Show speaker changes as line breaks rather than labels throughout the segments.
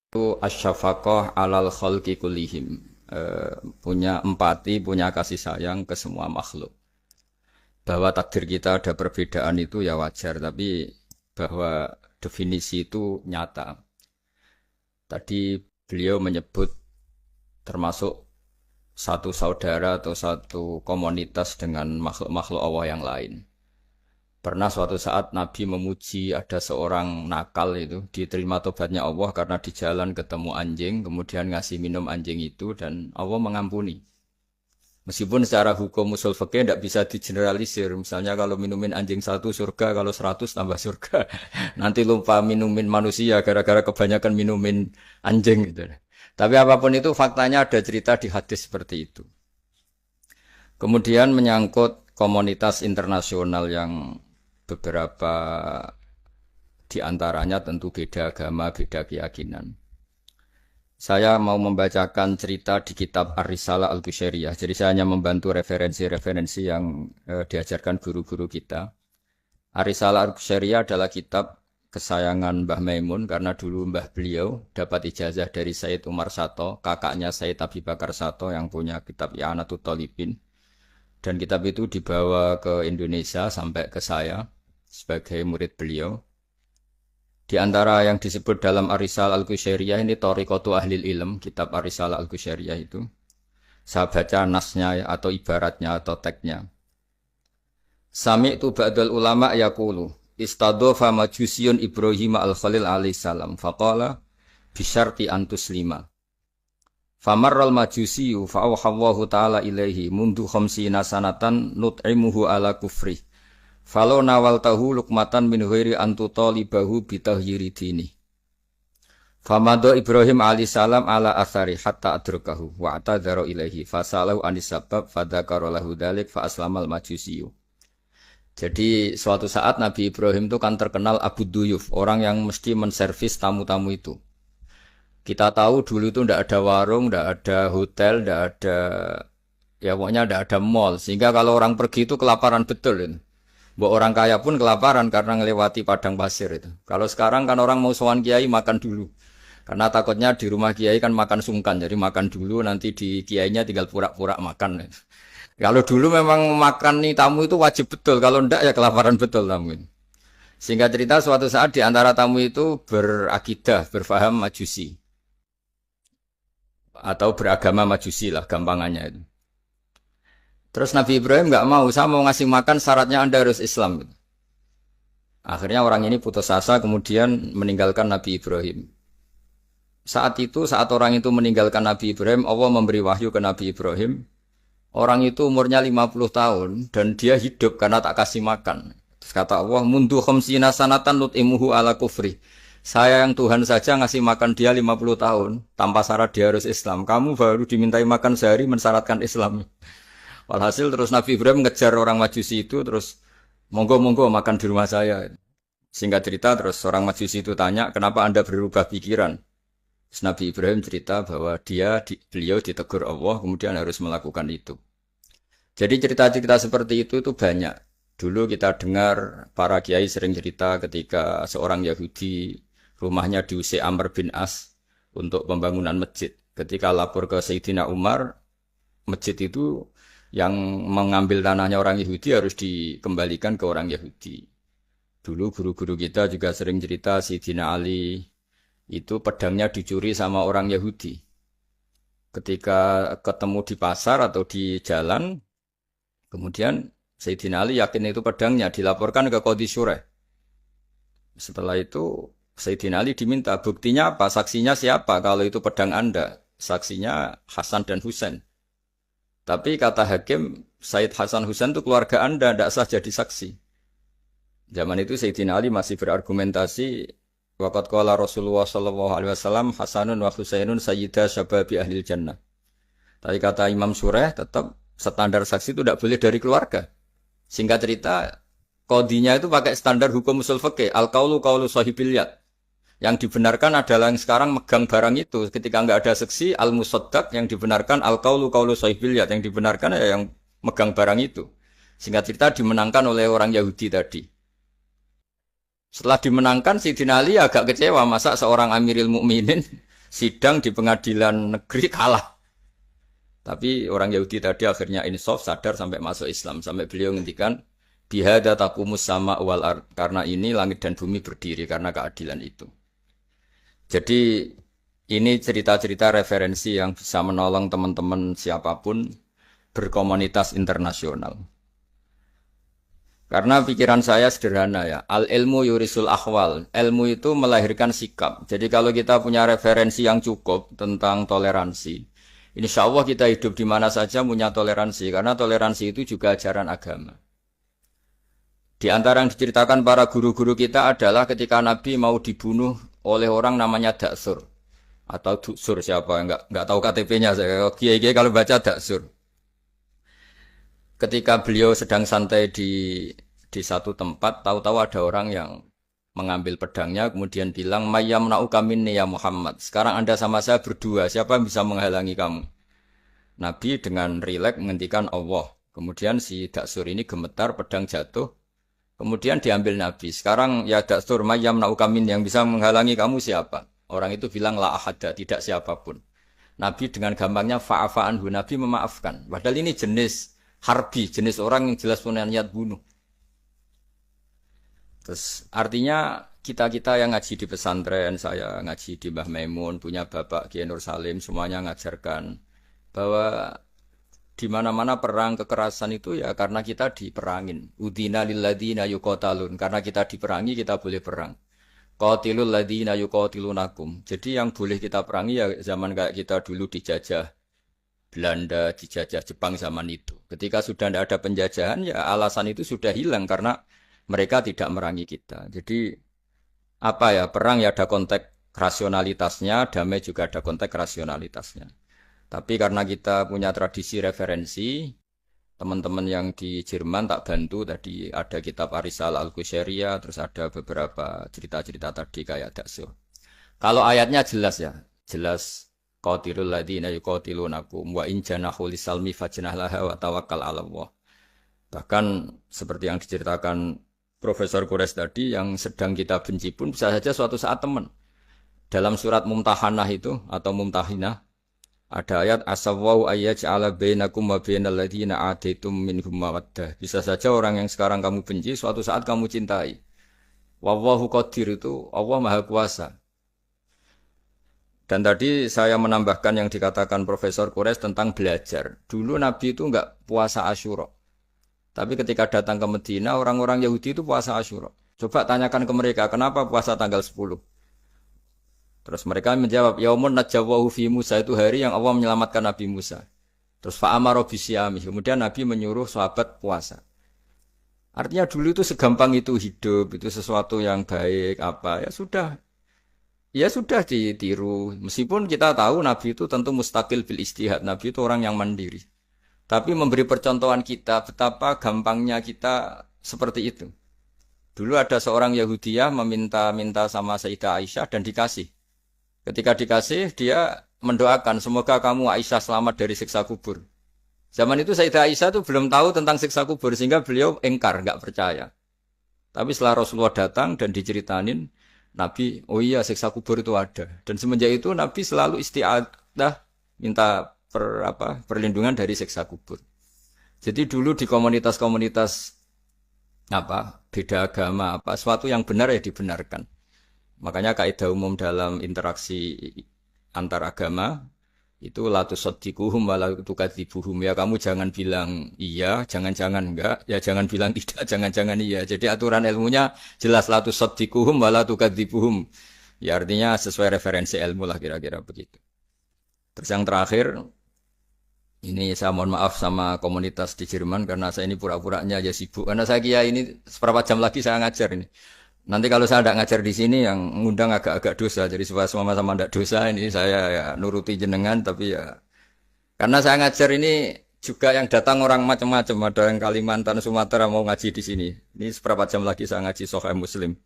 Itu asyafaqah alal khalqi kullihim. Punya empati, punya kasih sayang ke semua makhluk. Bahwa takdir kita ada perbedaan itu ya wajar, tapi bahwa definisi itu nyata. Tadi beliau menyebut termasuk satu saudara atau satu komunitas dengan makhluk-makhluk Allah yang lain. Pernah suatu saat Nabi memuji ada seorang nakal itu diterima tobatnya Allah karena di jalan ketemu anjing, kemudian ngasih minum anjing itu dan Allah mengampuni. Meskipun secara hukum usul fikih tidak bisa digeneralisir. Misalnya kalau minumin anjing satu surga, kalau 100 tambah surga. Nanti lupa minumin manusia gara-gara kebanyakan minumin anjing gitu. Tapi apapun itu faktanya ada cerita di hadis seperti itu. Kemudian menyangkut komunitas internasional yang beberapa di antaranya tentu beda agama, beda keyakinan. Saya mau membacakan cerita di kitab Ar-Risalah Al-Qushairiyah. Jadi saya hanya membantu referensi-referensi yang diajarkan guru-guru kita. Ar-Risalah Al-Qushairiyah adalah kitab kesayangan Mbah Maimun karena dulu Mbah beliau dapat ijazah dari Said Umar Sato, kakaknya Said Abi Bakar Sato yang punya kitab I'anatul Talibin. Dan kitab itu dibawa ke Indonesia sampai ke saya sebagai murid beliau. Di antara yang disebut dalam Ar-Risalah Al-Qushairiyah ini Thariqatu Ahlil Ilm, kitab Ar-Risalah Al-Qushairiyah itu. Saya baca nasnya atau ibaratnya atau teksnya. Sami'tu ba'dal ulama yaqulu istadhafa majusiyun Ibrahim al-Khalil alaihi salam faqala bisyarti antuslima. Famarral majusiyu fa'awhallahu ta'ala ilaihi mundu khamsina sanatan nut'imuhu ala kufri. Falo nawal tahu lukmatan min ghairi antu talibahu bitahyiri dini. Famado Ibrahim alaihissalam ala athari hatta adrukahu wa atadharo ilaihi fasalahu anisabab fadhakaro lahu dhalik fa aslamal majusiyu. Jadi suatu saat Nabi Ibrahim itu kan terkenal Abu Duyuf, orang yang mesti menservis tamu-tamu itu. Kita tahu dulu itu ndak ada warung, ndak ada hotel, ndak ada, ya pokoknya ndak ada mall. Sehingga kalau orang pergi itu kelaparan betul itu. Mbok orang kaya pun kelaparan karena ngelewati padang pasir itu. Kalau sekarang kan orang mau sowan kiai makan dulu. Karena takutnya di rumah kiai kan makan sungkan. Jadi makan dulu nanti di kiainya tinggal pura-pura makan. Kalau dulu memang makan nih tamu itu wajib betul. Kalau ndak ya kelaparan betul tamu. Sehingga cerita suatu saat di antara tamu itu berakidah, berfaham majusi. Atau beragama majusi lah gampangannya itu. Terus Nabi Ibrahim nggak mau, saya mau ngasih makan syaratnya Anda harus Islam. Akhirnya orang ini putus asa kemudian meninggalkan Nabi Ibrahim. Saat orang itu meninggalkan Nabi Ibrahim, Allah memberi wahyu ke Nabi Ibrahim. Orang itu umurnya 50 tahun dan dia hidup karena tak kasih makan. Terus kata Allah, mundu khamsina sanatan nut'imuhu ala kufri. Saya yang Tuhan saja ngasih makan dia 50 tahun tanpa syarat dia harus Islam. Kamu baru dimintai makan sehari mensyaratkan Islam. Walhasil terus Nabi Ibrahim ngejar orang Majusi itu terus monggo-monggo makan di rumah saya. Singkat cerita terus orang Majusi itu tanya, kenapa Anda berubah pikiran? Terus Nabi Ibrahim cerita bahwa beliau ditegur Allah kemudian harus melakukan itu. Jadi cerita-cerita seperti itu banyak. Dulu kita dengar para kiai sering cerita ketika seorang Yahudi rumahnya diusir Amr bin As untuk pembangunan masjid. Ketika lapor ke Sayyidina Umar, masjid itu yang mengambil tanahnya orang Yahudi harus dikembalikan ke orang Yahudi. Dulu guru-guru kita juga sering cerita Sayyidina Ali itu pedangnya dicuri sama orang Yahudi. Ketika ketemu di pasar atau di jalan, kemudian Sayyidina Ali yakin itu pedangnya, dilaporkan ke Qadhi Syureh. Setelah itu Sayyidina Ali diminta, buktinya apa? Saksinya siapa kalau itu pedang Anda? Saksinya Hasan dan Husain. Tapi kata hakim, Said Hasan Husain itu keluarga Anda, tidak sah jadi saksi. Zaman itu Sayyidina Ali masih berargumentasi, waqad qala Rasulullah sallallahu alaihi wasallam Hasanun wa Husainun sayyida syababi ahlil jannah. Tapi kata Imam Sureh, tetap standar saksi itu tidak boleh dari keluarga. Singkat cerita, qadhinya itu pakai standar hukum usul fikih, al-qaulu qaulu sahibil yad. Yang dibenarkan adalah yang sekarang megang barang itu. Ketika nggak ada saksi, al-musaddaq yang dibenarkan al-qaulu qaulu sahibil yad. Yang dibenarkan ya yang megang barang itu. Singkat cerita dimenangkan oleh orang Yahudi tadi. Setelah dimenangkan, Sayyidina Ali agak kecewa. Masa seorang Amiril Mukminin sidang di pengadilan negeri kalah. Tapi orang Yahudi tadi akhirnya insaf, sadar sampai masuk Islam. Sampai beliau ngendikan, bihada taqumus sama wal ard. Karena ini langit dan bumi berdiri, karena keadilan itu. Jadi ini cerita-cerita referensi yang bisa menolong teman-teman siapapun berkomunitas internasional. Karena pikiran saya sederhana ya, al ilmu yurisul akhwal. Ilmu itu melahirkan sikap. Jadi kalau kita punya referensi yang cukup tentang toleransi, insya Allah kita hidup di mana saja punya toleransi. Karena toleransi itu juga ajaran agama. Di antara yang diceritakan para guru-guru kita adalah ketika Nabi mau dibunuh oleh orang namanya Daksur. Atau Duksur siapa, enggak tahu KTP-nya saya. Kiai-kiai kalau baca Daksur. Ketika beliau sedang santai di satu tempat, tahu-tahu ada orang yang mengambil pedangnya, kemudian bilang, Mayyam na'uka minni ya Muhammad. Sekarang Anda sama saya berdua, siapa yang bisa menghalangi kamu? Nabi dengan rileks menghentikan Allah. Kemudian si Daksur ini gemetar, pedang jatuh. Kemudian diambil Nabi. Sekarang ya Daksur, Mayyam na'uka minni, yang bisa menghalangi kamu siapa? Orang itu bilang la ahada, tidak siapapun. Nabi dengan gampangnya fa'afa'anhu, Nabi memaafkan. Padahal ini jenis harbi, jenis orang yang jelas punya niat bunuh. Terus artinya kita-kita yang ngaji di pesantren, saya ngaji di Mbah Maimun, punya Bapak Kiai Nur Salim, semuanya ngajarkan bahwa di mana-mana perang kekerasan itu ya karena kita diperangin. Udina lilladzina yuqatalun, karena kita diperangi kita boleh perang. Qatilul ladzina yuqatilunakum. Jadi yang boleh kita perangi ya zaman kayak kita dulu dijajah Belanda, dijajah Jepang zaman itu. Ketika sudah tidak ada penjajahan ya alasan itu sudah hilang karena mereka tidak merangi kita. Jadi apa ya, perang ya ada konteks rasionalitasnya, damai juga ada konteks rasionalitasnya. Tapi karena kita punya tradisi referensi, teman-teman yang di Jerman tak bantu tadi ada kitab Arisal Al-Qushairiyah, terus ada beberapa cerita-cerita tadi kayak Daksur. Kalau ayatnya jelas ya, jelas qatilul ladzina yuqatilunakum wa in janahu lisalmi fajnah laha wa tawakkal 'ala Allah. Bahkan seperti yang diceritakan Profesor Quraisy tadi, yang sedang kita benci pun bisa saja suatu saat teman. Dalam surat Mumtahanah itu atau Mumtahinah ada ayat asawwau ayyaj'ala bainakum wa bainal ladzina ataitum minhum mawaddah. Bisa saja orang yang sekarang kamu benci suatu saat kamu cintai. Wallahu qadir, itu Allah Maha Kuasa. Dan tadi saya menambahkan yang dikatakan Profesor Quraisy tentang belajar. Dulu Nabi itu enggak puasa Asyura. Tapi ketika datang ke Medina, orang-orang Yahudi itu puasa Asyura. Coba tanyakan ke mereka, kenapa puasa tanggal 10? Terus mereka menjawab, Yaumun najawwahu fi Musa, itu hari yang Allah menyelamatkan Nabi Musa. Terus fa'amara bisyami, kemudian Nabi menyuruh sahabat puasa. Artinya dulu itu segampang itu hidup, itu sesuatu yang baik, apa, ya sudah ditiru. Meskipun kita tahu Nabi itu tentu mustaqil bil istihad, Nabi itu orang yang mandiri. Tapi memberi percontohan kita betapa gampangnya kita seperti itu. Dulu ada seorang Yahudiyah meminta sama Sayyidah Aisyah dan dikasih. Ketika dikasih, dia mendoakan, semoga kamu Aisyah selamat dari siksa kubur. Zaman itu Sayyidah Aisyah itu belum tahu tentang siksa kubur, sehingga beliau engkar, enggak percaya. Tapi setelah Rasulullah datang dan diceritanin, Nabi, oh iya siksa kubur itu ada. Dan semenjak itu Nabi selalu isti'adah, minta perlindungan dari siksa kubur. Jadi dulu di komunitas-komunitas beda agama, sesuatu yang benar ya dibenarkan. Makanya kaidah umum dalam interaksi antar agama itu la tusaddiquhum wa la tukadzibuhum. Ya kamu jangan bilang iya, jangan-jangan enggak, ya jangan bilang tidak, jangan-jangan iya. Jadi aturan ilmunya jelas la tusaddiquhum wa la tukadzibuhum. Ya artinya sesuai referensi ilmu lah kira-kira begitu. Terus yang terakhir, ini saya mohon maaf sama komunitas di Jerman karena saya ini pura-puranya aja sibuk. Karena saya kira ini seberapa jam lagi saya ngajar ini. Nanti kalau saya tidak ngajar di sini yang ngundang agak-agak dosa, jadi supaya sama-sama tidak dosa ini saya ya nuruti jenengan, tapi ya karena saya ngajar ini juga yang datang orang macam-macam, ada yang Kalimantan, Sumatera mau ngaji di sini. Ini seberapa jam lagi saya ngaji Sahih Muslim.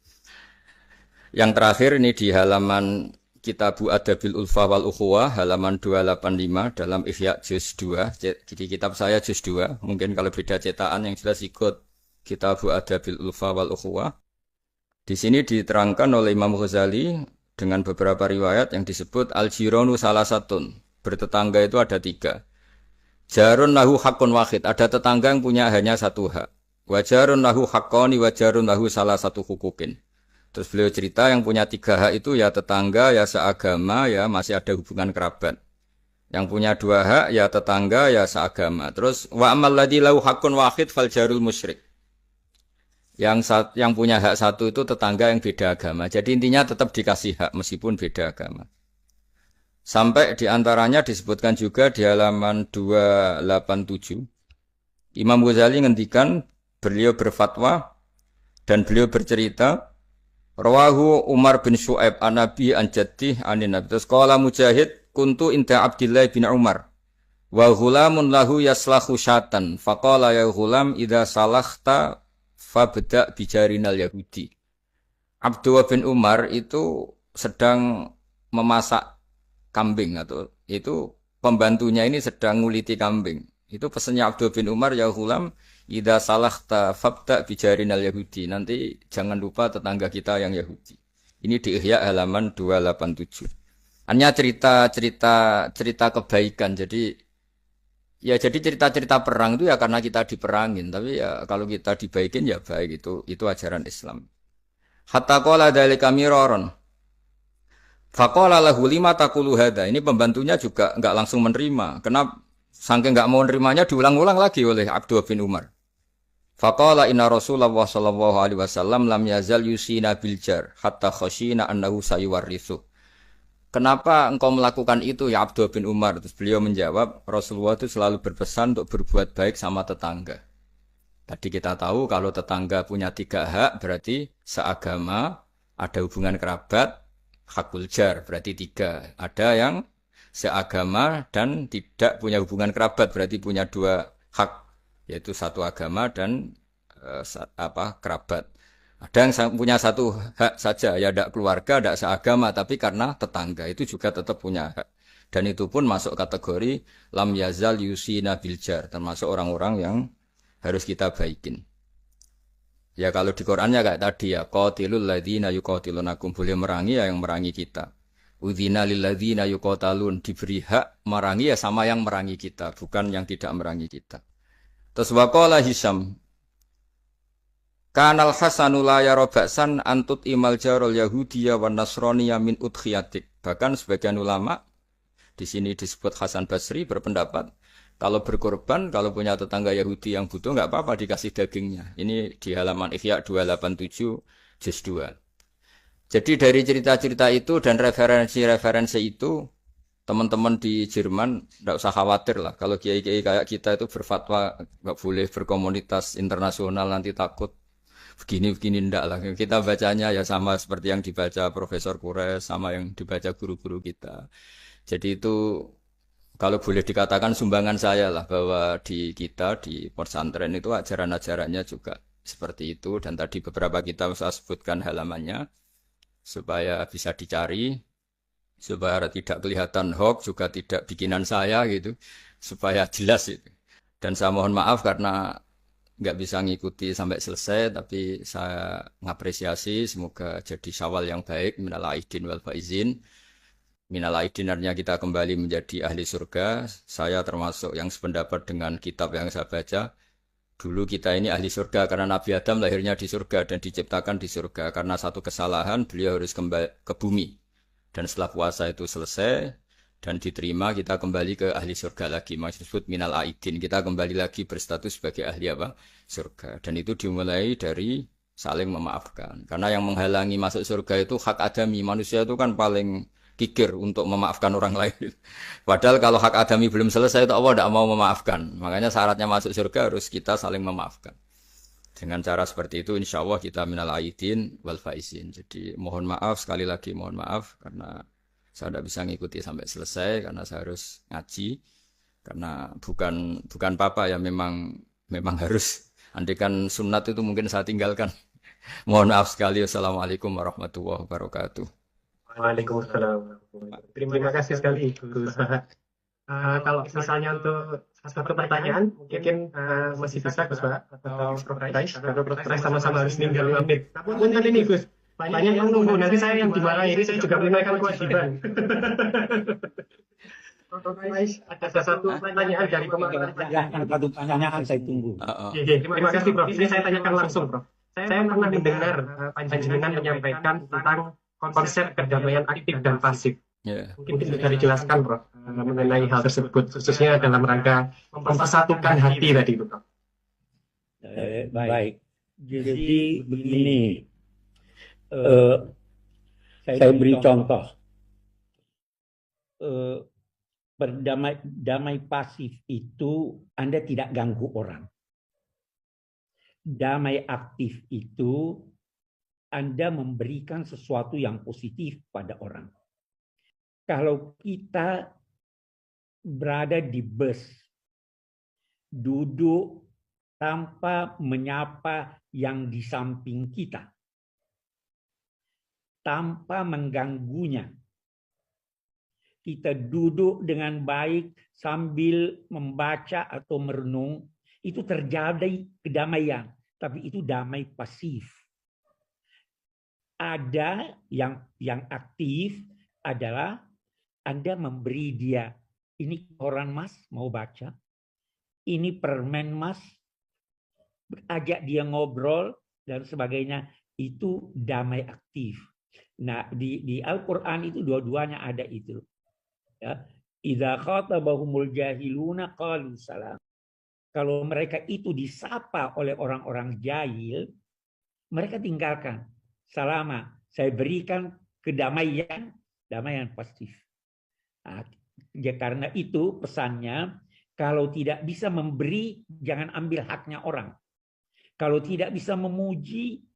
Yang terakhir ini di halaman Kitabu Adabil Ulfa wal Ukhuwah halaman 285 dalam Ihya juz 2. Jadi kitab saya juz 2. Mungkin kalau beda cetakan yang jelas ikut Kitabu Adabil Ulfa wal Ukhuwah. Di sini diterangkan oleh Imam Ghazali dengan beberapa riwayat yang disebut al-jironu salasatun. Bertetangga itu ada 3. Jarun lahu hakun wahid, ada tetangga yang punya hanya 1 hak. Wajarun lahu haqqani wajarun lahu salah satu hukukin. Terus beliau cerita yang punya 3 hak itu ya tetangga, ya seagama, ya masih ada hubungan kerabat. Yang punya 2 hak ya tetangga, ya seagama. Terus wa amal ladzi lahu haqqun wahid fal jarul musyrik. Yang punya hak 1 itu tetangga yang beda agama. Jadi intinya tetap dikasih hak meskipun beda agama. Sampai diantaranya disebutkan juga di halaman 287. Imam Ghazali ngendikan beliau berfatwa dan beliau bercerita rawahu Umar bin Syu'aib an Nabi an Jaddih anin Nabi. Terus qala Mujahid kuntu inda Abdillah bin Umar wa ghulamun lahu yaslahu syatan faqala ya ghulam idza salahta fabda bijarinal Yahudi. Abdullah bin Umar itu sedang memasak kambing atau itu pembantunya ini sedang nguliti kambing. Itu pesannya Abdullah bin Umar, ya ghulam idza salahta fabda bijarinal Yahudi. Nanti jangan lupa tetangga kita yang Yahudi. Ini di Ihya halaman 287. Hanya cerita kebaikan. Jadi cerita-cerita perang itu ya karena kita diperangin, tapi ya kalau kita dibaikin ya baik, itu ajaran Islam. Hatta qala dzalika miraron. Faqala lahu lima taqulu hadza. Ini pembantunya juga enggak langsung menerima. Kenapa? Saking enggak mau nerimanya diulang-ulang lagi oleh Abdullah bin Umar. Faqala inna Rasulullah sallallahu alaihi wasallam lam yazal yusina bil jar hatta khashina annahu sayuwarrithu. Kenapa engkau melakukan itu ya Abdullah bin Umar? Terus beliau menjawab, Rasulullah itu selalu berpesan untuk berbuat baik sama tetangga. Tadi kita tahu kalau tetangga punya 3 hak berarti seagama, ada hubungan kerabat, hakul jar berarti 3. Ada yang seagama dan tidak punya hubungan kerabat berarti punya 2 hak, yaitu 1 agama dan kerabat. Ada yang punya 1 hak saja, ya tidak keluarga, tidak seagama, tapi karena tetangga itu juga tetap punya hak. Dan itu pun masuk kategori lam yazal yusina bil jar, termasuk orang-orang yang harus kita baikin. Ya kalau di Qur'annya kayak tadi ya, qatilul ladzina yuqatilunakum, boleh merangi ya yang merangi kita. Udzina lil ladzina yuqatalun, diberi hak merangi ya sama yang merangi kita, bukan yang tidak merangi kita. Terus waqala Hisam, kanal Hasanu la yara ba'san antut imal jarul yahudiyya wan nasraniyya min udkhiyatik. Bahkan sebagian ulama di sini disebut Hasan Basri berpendapat kalau berkorban, kalau punya tetangga Yahudi yang butuh enggak apa-apa dikasih dagingnya. Ini di halaman Ihya 287 juz 2. Jadi dari cerita-cerita itu dan referensi-referensi itu, teman-teman di Jerman tidak usah khawatir lah. Kalau kiai-kiai kayak kita itu berfatwa nggak boleh berkomunitas internasional nanti takut begini-begini ndak lah. Kita bacanya ya sama seperti yang dibaca Profesor Kures, sama yang dibaca guru-guru kita. Jadi itu kalau boleh dikatakan sumbangan saya lah bahwa di kita di pesantren itu ajaran-ajarannya juga seperti itu, dan tadi beberapa kita saya sebutkan halamannya supaya bisa dicari, supaya tidak kelihatan hoax, juga tidak bikinan saya gitu, supaya jelas itu. Dan saya mohon maaf karena nggak bisa ngikuti sampai selesai, tapi saya mengapresiasi, semoga jadi syawal yang baik, minal aidin wal faizin. Minal aidin artinya kita kembali menjadi ahli surga. Saya termasuk yang sependapat dengan kitab yang saya baca. Dulu kita ini ahli surga karena Nabi Adam lahirnya di surga dan diciptakan di surga. Karena satu kesalahan beliau harus kembali ke bumi. Dan setelah puasa itu selesai dan diterima, kita kembali ke ahli surga lagi. Maksud minal aidin, kita kembali lagi berstatus sebagai ahli apa? Surga. Dan itu dimulai dari saling memaafkan. Karena yang menghalangi masuk surga itu hak adami. Manusia itu kan paling kikir untuk memaafkan orang lain. Padahal kalau hak adami belum selesai itu Allah tidak mau memaafkan. Makanya syaratnya masuk surga harus kita saling memaafkan. Dengan cara seperti itu insya Allah kita minal aidin wal faizin. Jadi mohon maaf, sekali lagi mohon maaf karena saya tidak bisa ngikuti sampai selesai karena saya harus ngaji. Karena bukan apa-apa ya, memang harus. Andai kan sunat itu mungkin saya tinggalkan. Mohon maaf sekali. Wassalamualaikum warahmatullahi wabarakatuh.
Waalaikumsalam. Terima kasih sekali, Gus Baha. Kalau misalnya untuk satu pertanyaan, mungkin masih bisa Gus Baha atau Prof. Rais sama-sama harus tinggal 5 menit. Namun tadi nih Gus, Banyak yang nunggu, nanti saya yang dimarahi, ini saya juga menunaikan kewajiban. Ada satu pertanyaan dari pemateri.
Silahkan satu pertanyaan saya tunggu.
Terima kasih Prof. Ini saya tanyakan langsung Prof. Saya pernah mendengar panjenengan menyampaikan tentang konsep perdamaian aktif dan pasif. Mungkin bisa dijelaskan Prof mengenai hal tersebut, khususnya dalam rangka mempersatukan hati tadi Prof.
Baik, jadi begini, saya beri contoh. Berdamai pasif itu Anda tidak ganggu orang. Damai aktif itu Anda memberikan sesuatu yang positif pada orang. Kalau kita berada di bus, duduk tanpa menyapa yang di samping kita, tanpa mengganggunya, kita duduk dengan baik sambil membaca atau merenung, itu terjadi kedamaian, tapi itu damai pasif. Ada yang aktif adalah Anda memberi dia, ini koran Mas mau baca, ini permen Mas, ajak dia ngobrol dan sebagainya, itu damai aktif. Nah, di Al-Qur'an itu dua-duanya ada itu. Ya, idza khatabahumul jahiluna qalu salam. Kalau mereka itu disapa oleh orang-orang jahil, mereka tinggalkan. Salama, saya berikan kedamaian, damaian pasif. Nah, ya karena itu pesannya, kalau tidak bisa memberi, jangan ambil haknya orang. Kalau tidak bisa memuji,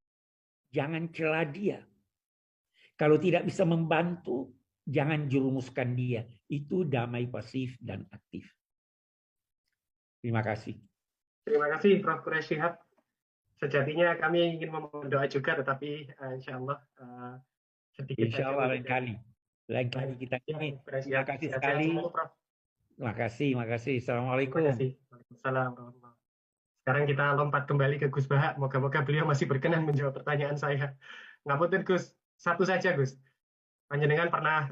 jangan cela dia. Kalau tidak bisa membantu, jangan jerumuskan dia. Itu damai pasif dan aktif. Terima kasih.
Terima kasih Prof. Quraish Shihab. Sejatinya kami ingin memohon doa juga, tetapi insya Allah sedikit.
Insya Allah lain kali kita ini. Terima kasih sekali. Terima kasih. Assalamualaikum.
Waalaikumsalam. Sekarang kita lompat kembali ke Gus Baha. Moga-moga beliau masih berkenan menjawab pertanyaan saya. Ngapunten Gus, satu saja Gus. Panjenengan pernah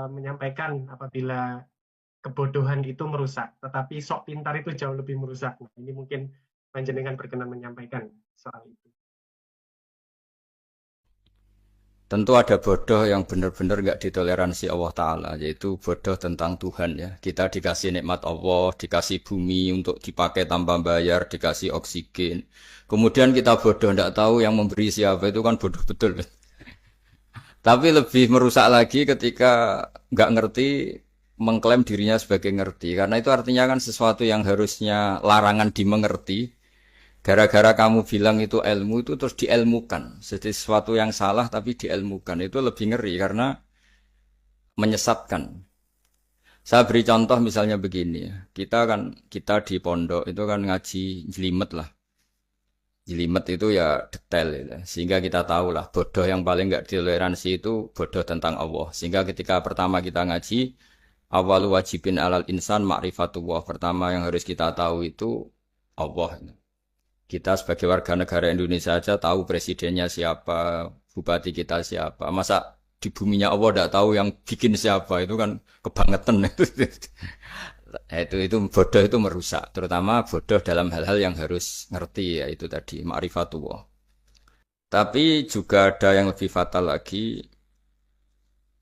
menyampaikan apabila kebodohan itu merusak, tetapi sok pintar itu jauh lebih merusak. Nah, ini mungkin panjenengan berkenan menyampaikan soal itu.
Tentu ada bodoh yang benar-benar nggak ditoleransi Allah Ta'ala, yaitu bodoh tentang Tuhan ya. Kita dikasih nikmat Allah, dikasih bumi untuk dipakai tanpa bayar, dikasih oksigen. Kemudian kita bodoh, nggak tahu yang memberi siapa, itu kan bodoh betul. Tapi lebih merusak lagi ketika nggak ngerti, mengklaim dirinya sebagai ngerti. Karena itu artinya kan sesuatu yang harusnya larangan dimengerti, gara-gara kamu bilang itu ilmu, itu terus diilmukan. Jadi sesuatu yang salah tapi diilmukan. Itu lebih ngeri karena menyesatkan. Saya beri contoh misalnya begini. Kita di pondok itu kan ngaji jelimet lah. Jelimet itu ya detail ya. Sehingga kita tahu lah bodoh yang paling nggak ditoleransi itu bodoh tentang Allah. Sehingga ketika pertama kita ngaji, awalu wajibin alal insan ma'rifatullah. Pertama yang harus kita tahu itu Allah. Kita sebagai warga negara Indonesia saja tahu presidennya siapa, bupati kita siapa. Masa di buminya Allah tidak tahu yang bikin siapa, itu kan kebangetan. Itu bodoh, itu merusak. Terutama bodoh dalam hal-hal yang harus ngerti, yaitu tadi ma'rifatullah. Tapi juga ada yang lebih fatal lagi,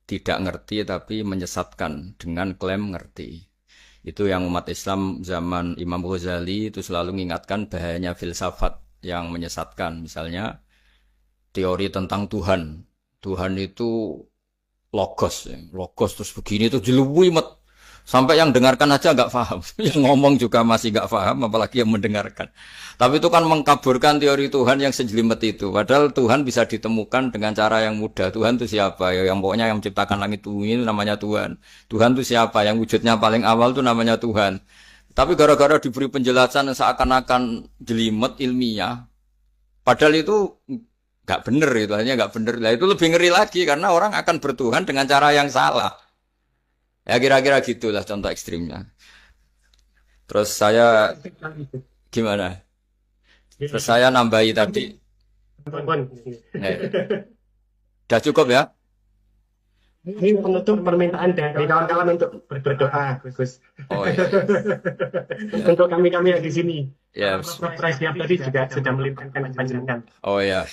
tidak ngerti tapi menyesatkan dengan klaim ngerti. Itu yang umat Islam zaman Imam Ghazali itu selalu mengingatkan bahayanya filsafat yang menyesatkan. Misalnya teori tentang Tuhan. Tuhan itu logos, logos terus begini itu jeluwimet. Sampai yang dengarkan aja nggak paham, yang ngomong juga masih nggak paham, apalagi yang mendengarkan. Tapi itu kan mengkaburkan teori Tuhan yang sejelimet itu. Padahal Tuhan bisa ditemukan dengan cara yang mudah. Tuhan itu siapa? Ya, yang pokoknya yang menciptakan langit bumi itu namanya Tuhan. Tuhan itu siapa? Yang wujudnya paling awal itu namanya Tuhan. Tapi gara-gara diberi penjelasan seakan-akan jelimet ilmiah, padahal itu nggak benar, itu hanya nggak benar. Nah, itu lebih ngeri lagi karena orang akan bertuhan dengan cara yang salah. Ya kira-kira gitulah contoh ekstrimnya. Terus saya gimana? Terus saya nambahi tadi. Udah cukup ya?
Ini penutup permintaan dari kawan-kawan untuk berdoa, Gus.
Oh iya.
Untuk kami-kami yang di sini.
Ya,
Prof. Siap tadi juga sudah melimpahkan panjenengan.
oh ya.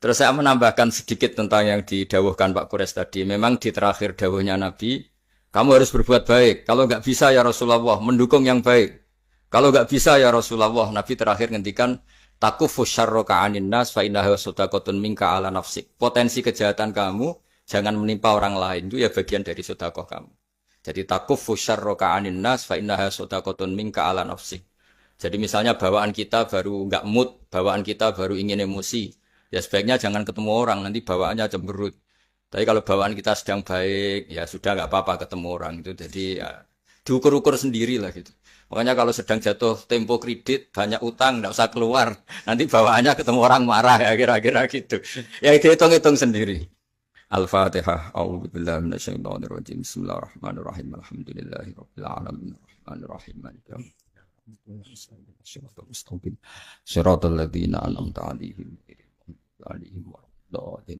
Terus saya menambahkan sedikit tentang yang didawuhkan Pak Kures tadi. Memang di terakhir dawuhnya Nabi, kamu harus berbuat baik. Kalau nggak bisa ya Rasulullah, mendukung yang baik. Kalau nggak bisa ya Rasulullah, Nabi terakhir ngendikan, takufu syarroka anin nas fa innaha sadaqatun minka ala nafsik. Potensi kejahatan kamu jangan menimpa orang lain, itu ya bagian dari sedekah kamu. Jadi takufu syarroka anin nas fa innaha sadaqatun minka ala nafsik. Jadi misalnya bawaan kita baru nggak mood, bawaan kita baru ingin emosi, ya sebaiknya jangan ketemu orang, nanti bawaannya cemberut. Tapi kalau bawaan kita sedang baik, ya sudah nggak apa-apa ketemu orang itu. Jadi ya, diukur-ukur sendiri lah gitu. Makanya kalau sedang jatuh tempo kredit, banyak utang, nggak usah keluar. Nanti bawaannya ketemu orang marah ya kira-kira gitu. Ya dihitung-hitung sendiri. Al-Fatihah. A'udzubillahi minasyaitonirrajim. Bismillahirrahmanirrahim. Alhamdulillahirabbil alamin. Arrahmanirrahim. Maliki yaumiddin. Shiratal ladzina an'amta 'alaihim ghairil maghdubi 'alaihim waladdallin.